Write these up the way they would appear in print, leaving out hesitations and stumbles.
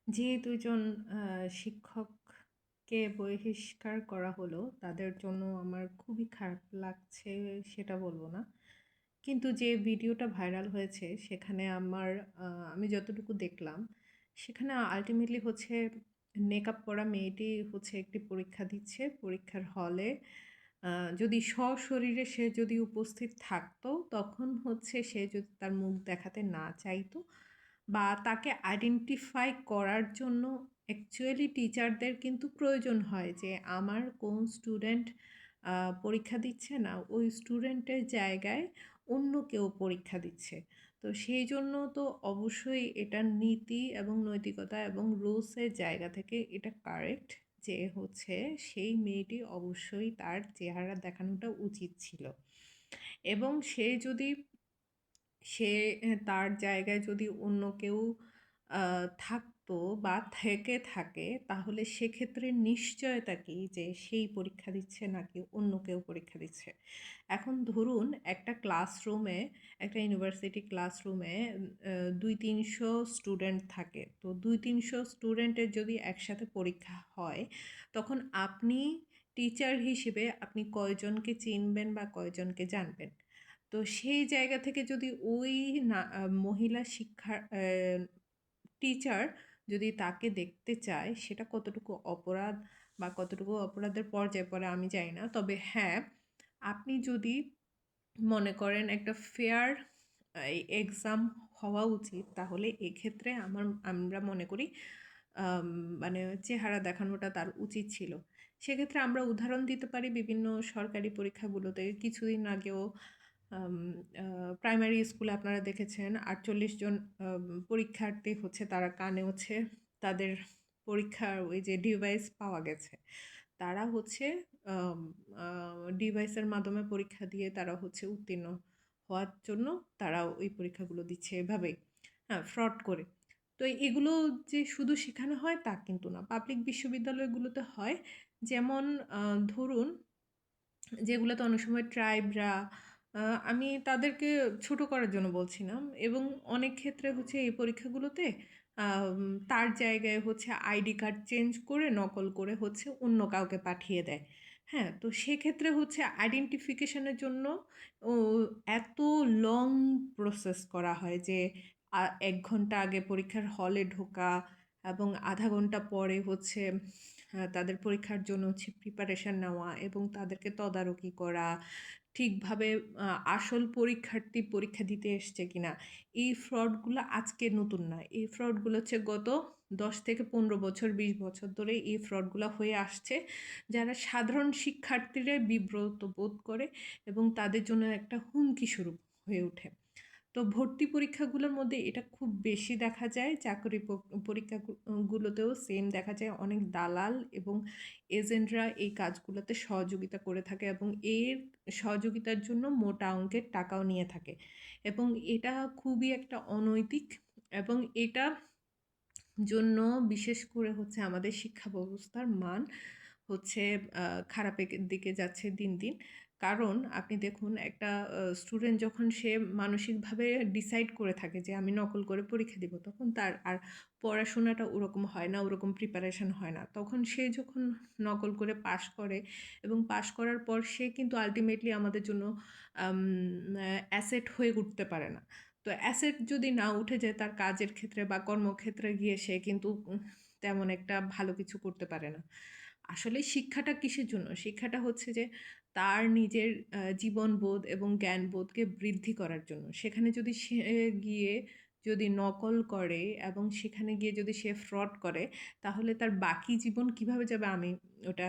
যে ২ জন শিক্ষককে বহিষ্কার করা হলো, তাদের জন্য আমার খুবই খারাপ লাগছে সেটা বলব না। কিন্তু যে ভিডিওটা ভাইরাল হয়েছে সেখানে আমি যতটুকু দেখলাম, সেখানে আল্টিমেটলি হচ্ছে নেকআপ পরা মেয়েটি হচ্ছে একটি পরীক্ষা দিচ্ছে। পরীক্ষার হলে আ যদি সশরীরে সে যদি উপস্থিত থাকতো, তখন হচ্ছে সে যদি তার মুখ দেখাতে না চাইতো বা তাকে আইডেন্টিফাই করার জন্য অ্যাকচুয়ালি টিচারদের কিন্তু প্রয়োজন হয় যে আমার কোন স্টুডেন্ট আ পরীক্ষা দিচ্ছে না, ওই স্টুডেন্টের জায়গায় অন্য কেউ পরীক্ষা দিচ্ছে। তো সেইজন্য তো অবশ্যই এটা নীতি এবং নৈতিকতা এবং রুলসের জায়গা থেকে এটা কারেক্ট যে হচ্ছে সেই মেয়েটি অবশ্যই তার চেহারা দেখানোটা উচিত ছিল। এবং সে তার জায়গায় যদি অন্য কেউ থাকতো বা থেকে থাকে, তাহলে সেক্ষেত্রে নিশ্চয়তা কি যে সেই পরীক্ষা দিচ্ছে নাকি অন্য কেউ পরীক্ষা দিচ্ছে। এখন ধরুন একটা ইউনিভার্সিটি ক্লাসরুমে ২-৩০০ স্টুডেন্ট থাকে। তো ২-৩০০ স্টুডেন্টের যদি একসাথে পরীক্ষা হয়, তখন আপনি টিচার হিসেবে আপনি কয়জনকে চিনবেন বা কয়জনকে জানবেন? তো সেই জায়গা থেকে যদি ওই না মহিলা টিচার যদি তাকে দেখতে চায়, সেটা কতটুকু অপরাধ বা কতটুকু অপরাধের পর্যায়ে পড়ে আমি জানি না। তবে হ্যাঁ, আপনি যদি মনে করেন একটা ফেয়ার এক্সাম হওয়া উচিত, তাহলে এক্ষেত্রে আমরা মনে করি আম মানে চেহারা দেখানোটা তার উচিত ছিল। সেক্ষেত্রে আমরা উদাহরণ দিতে পারি বিভিন্ন সরকারি পরীক্ষাগুলোতে। কিছুদিন আগেও আম আ প্রাইমারি স্কুলে আপনারা দেখেছেন ৪৮ জন পরীক্ষার্থী হচ্ছে তারা কানে হচ্ছে তাদের পরীক্ষার ওই যে ডিভাইস পাওয়া গেছে। তারা হচ্ছে আম আ ডিভাইসের মাধ্যমে পরীক্ষা দিয়ে তারা হচ্ছে উত্তীর্ণ হওয়ার জন্য তারা ওই পরীক্ষাগুলো দিচ্ছে এভাবেই। হ্যাঁ, ফ্রড করে। তো এগুলো যে শুধু সেখানে হয় তা কিন্তু না। পাবলিক বিশ্ববিদ্যালয়গুলোতে হয়। যেমন আ ধরুন যেগুলোতে অনেক সময় ট্রাইবরা আ আমি তাদেরকে ছোট করার জন্য বলছি না এবং অনেক ক্ষেত্রে হচ্ছে এই পরীক্ষাগুলোতে তার জায়গায় হচ্ছে আইডি কার্ড চেঞ্জ করে নকল করে হচ্ছে অন্য কাউকে পাঠিয়ে দেয়। হ্যাঁ? তো সেক্ষেত্রে হচ্ছে আইডেন্টিফিকেশনের জন্য ও এত লং প্রসেস করা হয় যে ১ ঘন্টা আগে পরীক্ষার হলে ঢোকা এবং ০.৫ ঘন্টা পরে হচ্ছে তাদের পরীক্ষার জন্য হচ্ছে প্রিপারেশন নেওয়া এবং তাদেরকে তদারকি করা, ঠিকভাবে আ আসল পরীক্ষার্থী পরীক্ষা দিতে এসছে কিনা। এই ফ্রডগুলো আজকের নতুন না। এই ফ্রডগুলো হচ্ছে গত ১০ থেকে ১৫ বছর, ২০ বছর ধরে এই ফ্রডগুলা হয়ে আসছে। যারা সাধারণ শিক্ষার্থীরা বিব্রত বোধ করে এবং তাদের জন্য একটা হুমকি স্বরূপ হয়ে ওঠে। তো ভর্তি পরীক্ষাগুলোর মধ্যে এটা খুব বেশি দেখা যায়। চাকরি পরীক্ষা গুলোতেও সেম দেখা যায়। অনেক দালাল এবং এজেন্টরা এই কাজগুলোতে সহযোগিতা করে থাকে এবং এর সহযোগিতার জন্য মোটা অঙ্কের টাকাও নিয়ে থাকে এবং এটা খুবই একটা অনৈতিক এবং এটা জন্য বিশেষ করে হচ্ছে আমাদের শিক্ষা ব্যবস্থার মান হচ্ছে আ খারাপের দিকে যাচ্ছে দিন, দিন। কারণ আপনি দেখুন একটা স্টুডেন্ট যখন সে মানসিকভাবে ডিসাইড করে থাকে যে আমি নকল করে পরীক্ষা দিব, তখন তার আর পড়াশোনাটা ওরকম হয় না, ওরকম প্রিপারেশন হয় না। তখন সে যখন নকল করে পাস করে এবং পাস করার পর সে কিন্তু আল্টিমেটলি আমাদের জন্য আম অ্যাসেট হয়ে উঠতে পারে না। তো অ্যাসেট যদি না উঠে যায় তার কাজের ক্ষেত্রে বা কর্মক্ষেত্রে গিয়ে সে কিন্তু তেমন একটা ভালো কিছু করতে পারে না। আসলে শিক্ষাটা কিসের জন্য? শিক্ষাটা হচ্ছে যে তার নিজের জীবনবোধ এবং জ্ঞানবোধকে বৃদ্ধি করার জন্য। সেখানে যদি সে গিয়ে যদি নকল করে এবং সেখানে গিয়ে যদি সে ফ্রড করে, তাহলে তার বাকি জীবন কিভাবে যাবে ওটা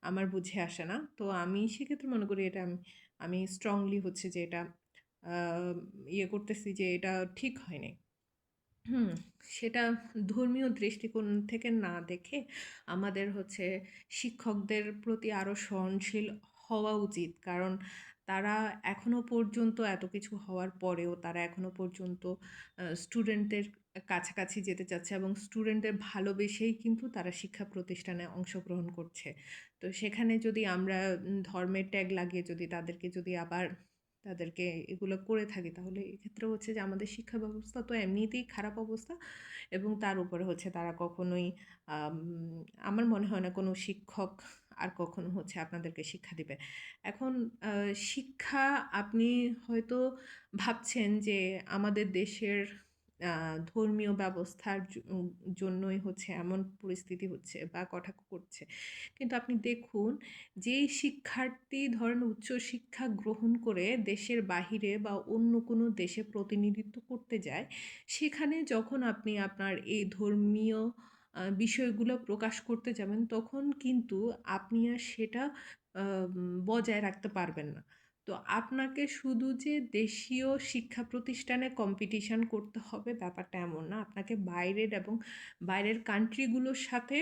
আমার বুঝে আসে না। তো আমি সেক্ষেত্রে মনে করি এটা আমি স্ট্রংলি হচ্ছে যে এটা আ করতেছি যে এটা ঠিক হয়নি। হুম, সেটা ধর্মীয় দৃষ্টিকোণ থেকে না দেখে আমাদের হচ্ছে শিক্ষকদের প্রতি আরো সহনশীল হওয়া উচিত। কারণ তারা এখনো পর্যন্ত এত কিছু হওয়ার পরেও তারা এখনো পর্যন্ত স্টুডেন্টদের কাছাকাছি যেতে চাচ্ছে এবং স্টুডেন্টদের ভালোবেসেই কিন্তু তারা শিক্ষা প্রতিষ্ঠানে অংশগ্রহণ করছে। তো সেখানে যদি আমরা ধর্মের ট্যাগ লাগিয়ে যদি তাদেরকে যদি আবার তাদেরকে এগুলো করে থাকি, তাহলে এক্ষেত্রে হচ্ছে যে আমাদের শিক্ষা ব্যবস্থা তো এমনিতেই খারাপ অবস্থা, এবং তার উপরে হচ্ছে তারা কখনোই আম আমার মনে হয় না কোনো শিক্ষক আর কখনো হচ্ছে আপনাদেরকে শিক্ষা দিবে। এখন শিক্ষা, আপনি হয়তো ভাবছেন যে আমাদের দেশের আ ধর্মীয় ব্যবস্থার জন্যই হচ্ছে এমন পরিস্থিতি হচ্ছে বা কটাক্ষ করছে। কিন্তু আপনি দেখুন, যেই শিক্ষার্থী ধরেন উচ্চশিক্ষা গ্রহণ করে দেশের বাহিরে বা অন্য কোনো দেশে প্রতিনিধিত্ব করতে যায়, সেখানে যখন আপনি আপনার এই ধর্মীয় বিষয়গুলো প্রকাশ করতে যাবেন, তখন কিন্তু আপনি আর সেটা বজায় রাখতে পারবেন না। তো আপনাকে শুধু যে দেশীয় শিক্ষা প্রতিষ্ঠানে কম্পিটিশন করতে হবে ব্যাপারটা এমন না। আপনাকে বাইরের এবং বাইরের কান্ট্রিগুলোর সাথে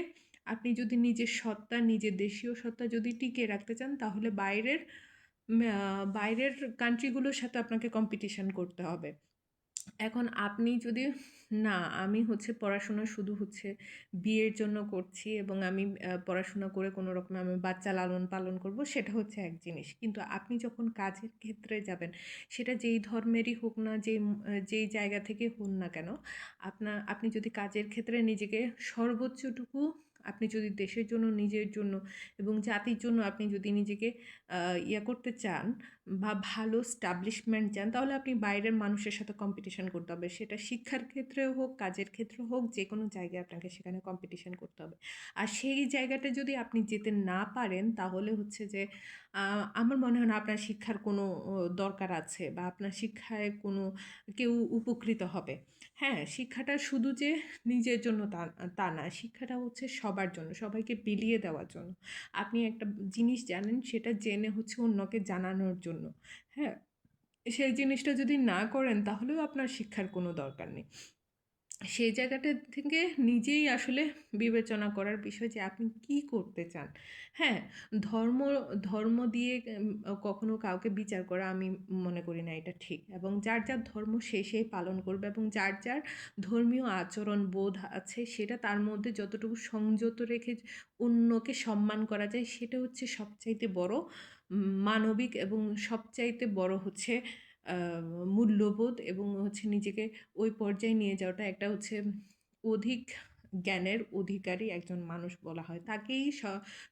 আপনি যদি নিজের সত্তা, নিজের দেশীয় সত্তা যদি টিকিয়ে রাখতে চান, তাহলে বাইরের কান্ট্রিগুলোর সাথে আপনাকে কম্পিটিশন করতে হবে। এখন আপনি যদি, না আমি হচ্ছে পড়াশোনা শুধু হচ্ছে বিয়ের জন্য করছি এবং আমি পড়াশোনা করে কোনো রকমে আমি বাচ্চা লালন পালন করব, সেটা হচ্ছে এক জিনিস। কিন্তু আপনি যখন কাজের ক্ষেত্রে যাবেন, সেটা যেই ধর্মেরই হোক না, যেই জায়গা থেকে হন না কেন, আপনি যদি কাজের ক্ষেত্রে নিজেকে সর্বোচ্চটুকু, আপনি যদি দেশের জন্য, নিজের জন্য এবং জাতির জন্য আপনি যদি নিজেকে করতে চান বা ভালো স্টাবলিশমেন্ট চান, তাহলে আপনি বাইরের মানুষের সাথে কম্পিটিশন করতে হবে। সেটা শিক্ষার ক্ষেত্রেও হোক, কাজের ক্ষেত্রে হোক, যে কোনো জায়গায় আপনাকে সেখানে কম্পিটিশন করতে হবে। আর সেই জায়গাটা যদি আপনি যেতে না পারেন, তাহলে হচ্ছে যে আমার মনে হয় না আপনার শিক্ষার কোনো দরকার আছে বা আপনার শিক্ষায় কোনো কেউ উপকৃত হবে। হ্যাঁ, শিক্ষাটা শুধু যে নিজের জন্য তা না। শিক্ষাটা হচ্ছে সবার জন্য, সবাইকে বিলিয়ে দেওয়ার জন্য। আপনি একটা জিনিস জানেন, সেটা জেনে হচ্ছে অন্যকে জানানোর জন্য। হ্যাঁ? সেই জিনিসটা যদি না করেন, তাহলেও আপনার শিক্ষার কোনো দরকার নেই। সেই জায়গাটা থেকে নিজেই আসলে বিবেচনা করার বিষয় যে আপনি কি করতে চান। হ্যাঁ, ধর্ম ধর্ম দিয়ে কখনো কাউকে বিচার করা আমি মনে করি না এটা ঠিক, এবং যার যার ধর্ম সে পালন করবে, এবং যার যার ধর্মীয় আচরণ বোধ আছে সেটা তার মধ্যে যতটুকু সংযত রেখে অন্যকে সম্মান করা যায়, সেটা হচ্ছে সবচাইতে বড় মানবিক, এবং সবচাইতে বড় হচ্ছে মূল্যবোধ, এবং হচ্ছে নিজেকে ওই পর্যায়ে নিয়ে যাওয়াটা একটা হচ্ছে অধিক জ্ঞানের অধিকারী একজন মানুষ বলা হয়। তাকেই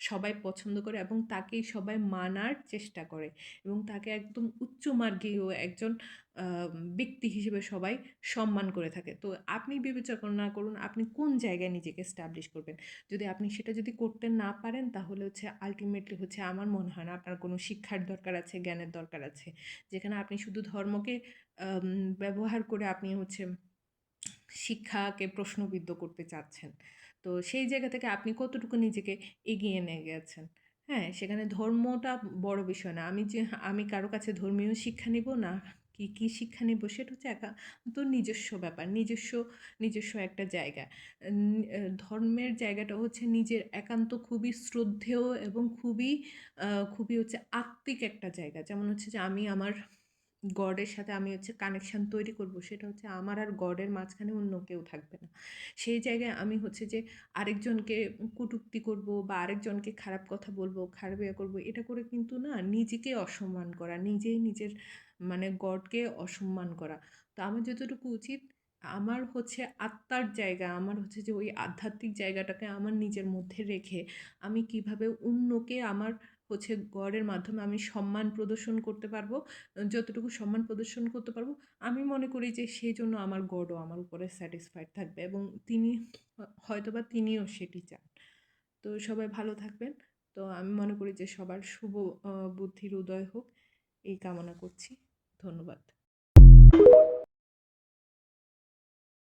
সবাই পছন্দ করে এবং তাকেই সবাই মানার চেষ্টা করে, এবং তাকে একদম উচ্চমার্গীয় একজন ব্যক্তি হিসেবে সবাই সম্মান করে থাকে। তো আপনি বিবেচনা করুন আপনি কোন জায়গায় নিজেকে এস্টাবলিশ করবেন। যদি আপনি সেটা যদি করতে না পারেন, তাহলে হচ্ছে আল্টিমেটলি হচ্ছে আমার মনে হয় না আপনার কোনো শিক্ষার দরকার আছে, জ্ঞানের দরকার আছে। যেখানে আপনি শুধু ধর্মকে ব্যবহার করে আপনি হচ্ছে শিক্ষাকে প্রশ্নবিদ্ধ করতে চাচ্ছেন। তো সেই জায়গা থেকে আপনি কতটুকু নিজেকে এগিয়ে নিয়ে গেছেন। হ্যাঁ, সেখানে ধর্মটা বড় বিষয় না। আমি কারো কাছে ধর্মীয় শিক্ষা নিব না কি শিক্ষা নিব, সেটা হচ্ছে একান্ত নিজস্ব ব্যাপার। নিজস্ব একটা জায়গা। ধর্মের জায়গাটা হচ্ছে নিজের একান্ত খুবই শ্রদ্ধেয় এবং খুবই হচ্ছে আত্মিক একটা জায়গা। যেমন হচ্ছে যে আমি আমার গডের সাথে আমি হচ্ছে কানেকশান তৈরি করব, সেটা হচ্ছে আমার আর গডের মাঝখানে অন্য কেউ থাকবে না। সেই জায়গায় আমি হচ্ছে যে আরেকজনকে কটূক্তি করব বা আরেকজনকে খারাপ কথা বলব, খারাপ করব, এটা করে কিন্তু না, নিজেকে অসম্মান করা, নিজেই নিজের মানে গডকে অসম্মান করা। তো আমার যতটুকু উচিত, আমার হচ্ছে আত্মার জায়গা, আমার হচ্ছে যে ওই আধ্যাত্মিক জায়গাটাকে আমার নিজের মধ্যে রেখে আমি কিভাবে অন্যকে আমার হচ্ছে গডের মাধ্যমে আমি সম্মান প্রদর্শন করতে পারবো, যতটুকু সম্মান প্রদর্শন করতে পারবো, আমি মনে করি যে সেই জন্য আমার গডও আমার উপরে স্যাটিসফাইড থাকবে, এবং তিনি হয়তোবা তিনিও সেটি চান। তো সবাই ভালো থাকবেন। তো আমি মনে করি যে সবার শুভ বুদ্ধির উদয় হোক, এই কামনা করছি। ধন্যবাদ।